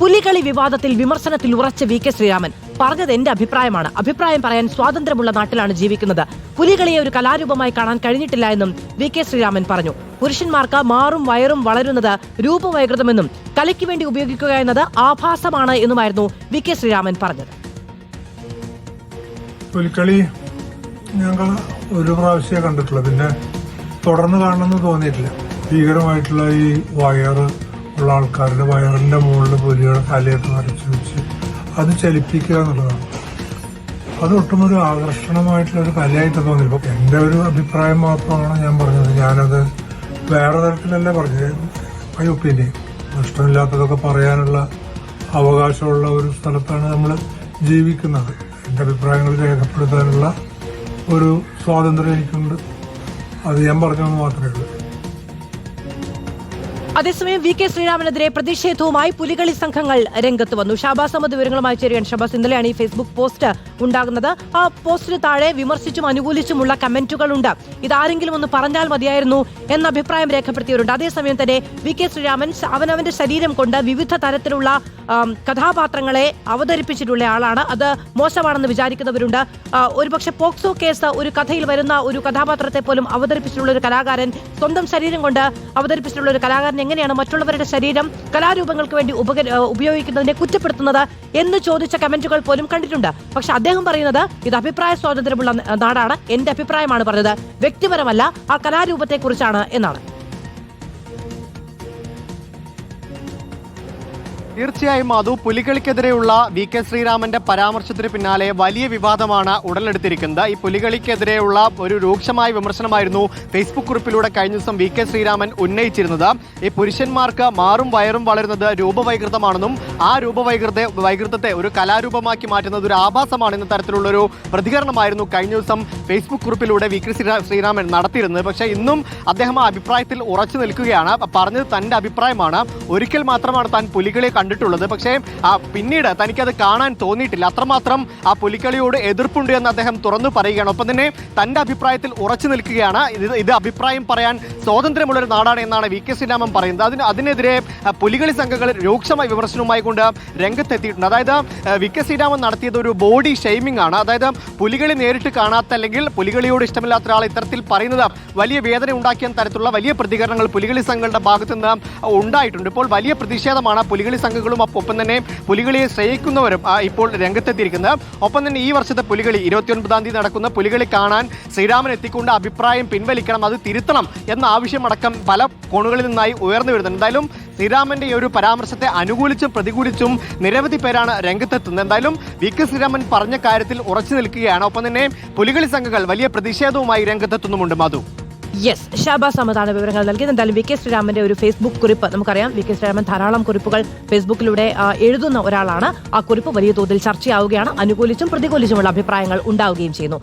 പുലികളി വിവാദത്തിൽ വിമർശനത്തിൽ ഉറച്ച V K Sreeraman പറഞ്ഞത് എന്റെ അഭിപ്രായമാണ്. അഭിപ്രായം പറയാൻ സ്വാതന്ത്ര്യമുള്ള നാട്ടിലാണ് ജീവിക്കുന്നത്. പുലികളിയെ ഒരു കലാരൂപമായി കാണാൻ കഴിഞ്ഞിട്ടില്ല എന്നും വി കെ ശ്രീരാമൻ പറഞ്ഞു. പുരുഷന്മാർക്ക് മാറും വയറും വളരുന്നത് രൂപവൈകൃതമെന്നും കലയ്ക്ക് വേണ്ടി ഉപയോഗിക്കുക എന്നത് ആഭാസമാണ് എന്നുമായിരുന്നു വി കെ ശ്രീരാമൻ പറഞ്ഞത്. പുലിക്കളി ഞങ്ങൾ ഒരു പ്രാവശ്യമേ കണ്ടിട്ടുള്ളൂ. പിന്നെ തുടർന്ന് കാണണമെന്ന് തോന്നിയിട്ടില്ല. ഭീകരമായിട്ടുള്ള ഈ വയറ് ഉള്ള ആൾക്കാരുടെ വയറിന്റെ മുകളിൽ പുലിയുടെ തലയൊക്കെ വരച്ച് വെച്ച് അത് ചലിപ്പിക്കുക എന്നുള്ളതാണ്. അതൊട്ടും ഒരു ആകർഷണമായിട്ടുള്ള ഒരു കലയായിട്ട് തോന്നില്ല. എന്റെ ഒരു അഭിപ്രായം മാത്രമാണ് ഞാൻ പറഞ്ഞത്. ഞാനത് വേറെ തരത്തിലല്ല പറഞ്ഞത്. My opinion. ഇഷ്ടമില്ലാത്തതൊക്കെ പറയാനുള്ള അവകാശമുള്ള ഒരു സ്ഥലത്താണ് നമ്മൾ ജീവിക്കുന്നത്. എന്റെ അഭിപ്രായങ്ങൾ രേഖപ്പെടുത്താനുള്ള ഒരു സ്വാതന്ത്ര്യം എനിക്കുണ്ട്. അത് ഞാൻ പറഞ്ഞതെന്ന് മാത്രമേ ഉള്ളൂ. അതേസമയം വി കെ ശ്രീരാമനെതിരെ പ്രതിഷേധവുമായി പുലികളി സംഘങ്ങൾ രംഗത്ത് വന്നു. ഷാബാസ് അഹമ്മദ് വിവരങ്ങളുമായി ചേരുകയാണ്. ഷാബാസ്, ഇന്നലെയാണ് ഈ ഫേസ്ബുക്ക് പോസ്റ്റ് ഉണ്ടാകുന്നത്. ആ പോസ്റ്റിന് താഴെ വിമർശിച്ചും അനുകൂലിച്ചുമുള്ള കമന്റുകളുണ്ട്. ഇതാരെങ്കിലും ഒന്ന് പറഞ്ഞാൽ മതിയായിരുന്നു എന്ന അഭിപ്രായം രേഖപ്പെടുത്തിയവരുണ്ട്. അതേസമയം തന്നെ വി കെ ശ്രീരാമൻ അവനവന്റെ ശരീരം കൊണ്ട് വിവിധ തരത്തിലുള്ള കഥാപാത്രങ്ങളെ അവതരിപ്പിച്ചിട്ടുള്ള ആളാണ്. അത് മോശമാണെന്ന് വിചാരിക്കുന്നവരുണ്ട്. ഒരുപക്ഷെ പോക്സോ കേസ് ഒരു കഥയിൽ വരുന്ന ഒരു കഥാപാത്രത്തെ പോലും അവതരിപ്പിച്ചിട്ടുള്ള ഒരു കലാകാരൻ, സ്വന്തം ശരീരം കൊണ്ട് അവതരിപ്പിച്ചിട്ടുള്ള ഒരു കലാകാരൻ എങ്ങനെയാണ് മറ്റുള്ളവരുടെ ശരീരം കലാരൂപങ്ങൾക്ക് വേണ്ടി ഉപയോഗിക്കുന്നതിനെ കുറ്റപ്പെടുത്തുന്നത് എന്ന് ചോദിച്ച കമന്റുകൾ പോലും കണ്ടിട്ടുണ്ട്. പക്ഷെ അദ്ദേഹം പറയുന്നത് ഇത് അഭിപ്രായ സ്വാതന്ത്ര്യമുള്ള നാടാണ്, എന്റെ അഭിപ്രായമാണ് പറഞ്ഞത്, വ്യക്തിപരമല്ല, ആ കലാരൂപത്തെ കുറിച്ചാണ് എന്നാണ്. തീർച്ചയായും അത് പുലികളിക്കെതിരെയുള്ള വി കെ ശ്രീരാമന്റെ പരാമർശത്തിന് പിന്നാലെ വലിയ വിവാദമാണ് ഉടലെടുത്തിരിക്കുന്നത്. ഈ പുലികളിക്കെതിരെയുള്ള ഒരു രൂക്ഷമായ വിമർശനമായിരുന്നു ഫേസ്ബുക്ക് കുറിപ്പിലൂടെ കഴിഞ്ഞ ദിവസം വി കെ ശ്രീരാമൻ ഉന്നയിച്ചിരുന്നത്. ഈ പുരുഷന്മാർക്ക് മാറും വയറും വളരുന്നത് രൂപവൈകൃതമാണെന്നും ആ വൈകൃതത്തെ ഒരു കലാരൂപമാക്കി മാറ്റുന്നത് ഒരു ആഭാസമാണെന്ന തരത്തിലുള്ളൊരു പ്രതികരണമായിരുന്നു കഴിഞ്ഞ ദിവസം ഫേസ്ബുക്ക് കുറിപ്പിലൂടെ വി കെ ശ്രീരാമൻ നടത്തിയിരുന്നത്. പക്ഷേ ഇന്നും അദ്ദേഹം ആ അഭിപ്രായത്തിൽ ഉറച്ചു നിൽക്കുകയാണ്. പറഞ്ഞത് തന്റെ അഭിപ്രായമാണ്. ഒരിക്കൽ മാത്രമാണ് താൻ പുലികളെ കണ്ടിട്ടുള്ളത്. പക്ഷേ പിന്നീട് തനിക്കത് കാണാൻ തോന്നിയിട്ടില്ല. അത്രമാത്രം ആ പുലിക്കളിയോട് എതിർപ്പുണ്ട് എന്ന് അദ്ദേഹം തുറന്നു പറയുകയാണ്. ഒപ്പം തന്നെ തന്റെ അഭിപ്രായത്തിൽ ഉറച്ചു നിൽക്കുകയാണ്. ഇത് അഭിപ്രായം പറയാൻ സ്വാതന്ത്ര്യമുള്ളൊരു നാടാണ് എന്നാണ് വി കെ ശ്രീരാമൻ പറയുന്നത്. അതിനെതിരെ പുലികളി സംഘങ്ങൾ രൂക്ഷമായ വിമർശനവുമായി കൊണ്ട് രംഗത്തെത്തിയിട്ടുണ്ട്. അതായത് വി കെ ശ്രീരാമൻ നടത്തിയത് ഒരു ബോഡി ഷെയ്മിംഗ് ആണ്. അതായത് പുലികളി നേരിട്ട് കാണാത്ത അല്ലെങ്കിൽ പുലികളിയോട് ഇഷ്ടമില്ലാത്ത ഒരാൾ ഇത്തരത്തിൽ പറയുന്നത് വലിയ വേദന ഉണ്ടാക്കിയ തരത്തിലുള്ള വലിയ പ്രതികരണങ്ങൾ പുലികളി സംഘങ്ങളുടെ ഭാഗത്ത് നിന്ന് ഉണ്ടായിട്ടുണ്ട്. ഇപ്പോൾ വലിയ പ്രതിഷേധമാണ് പുലികളി സംഘങ്ങളും ഒപ്പം തന്നെ പുലികളിയെ ശ്രയിക്കുന്നവരും ഇപ്പോൾ രംഗത്തെത്തിയിരിക്കുന്നത്. ഒപ്പം തന്നെ ഈ വർഷത്തെ പുലികളി 29-ാം തീയതി നടക്കുന്ന പുലികളി കാണാൻ ശ്രീരാമൻ എത്തിക്കൊണ്ട് അഭിപ്രായം പിൻവലിക്കണം, അത് തിരുത്തണം എന്ന ആവശ്യമടക്കം പല കോണുകളിൽ നിന്നായി ഉയർന്നു വരുന്നുണ്ട്. എന്തായാലും ശ്രീരാമന്റെ ഈ ഒരു പരാമർശത്തെ അനുകൂലിച്ചും പ്രതികൂലിച്ചും നിരവധി പേരാണ് രംഗത്തെത്തുന്നത്. എന്തായാലും വി കെ ശ്രീരാമൻ പറഞ്ഞ കാര്യത്തിൽ ഉറച്ചു നിൽക്കുകയാണ്. ഒപ്പം തന്നെ പുലികളി സംഘങ്ങൾ വലിയ പ്രതിഷേധവുമായി രംഗത്തെത്തുന്നുമുണ്ട്. മധു. യെസ്, ഷാബാസ് അഹമ്മദാണ് വിവരങ്ങൾ നൽകിയത്. എന്തായാലും വി കെ ശ്രീരാമന്റെ ഒരു ഫേസ്ബുക്ക് കുറിപ്പ് നമുക്കറിയാം. വി കെ ശ്രീരാമൻ ധാരാളം കുറിപ്പുകൾ ഫേസ്ബുക്കിലൂടെ എഴുതുന്ന ഒരാളാണ്. ആ കുറിപ്പ് വലിയ തോതിൽ ചർച്ചയാവുകയാണ്. അനുകൂലിച്ചും പ്രതികൂലിച്ചുമുള്ള അഭിപ്രായങ്ങൾ ഉണ്ടാവുകയും ചെയ്യുന്നു.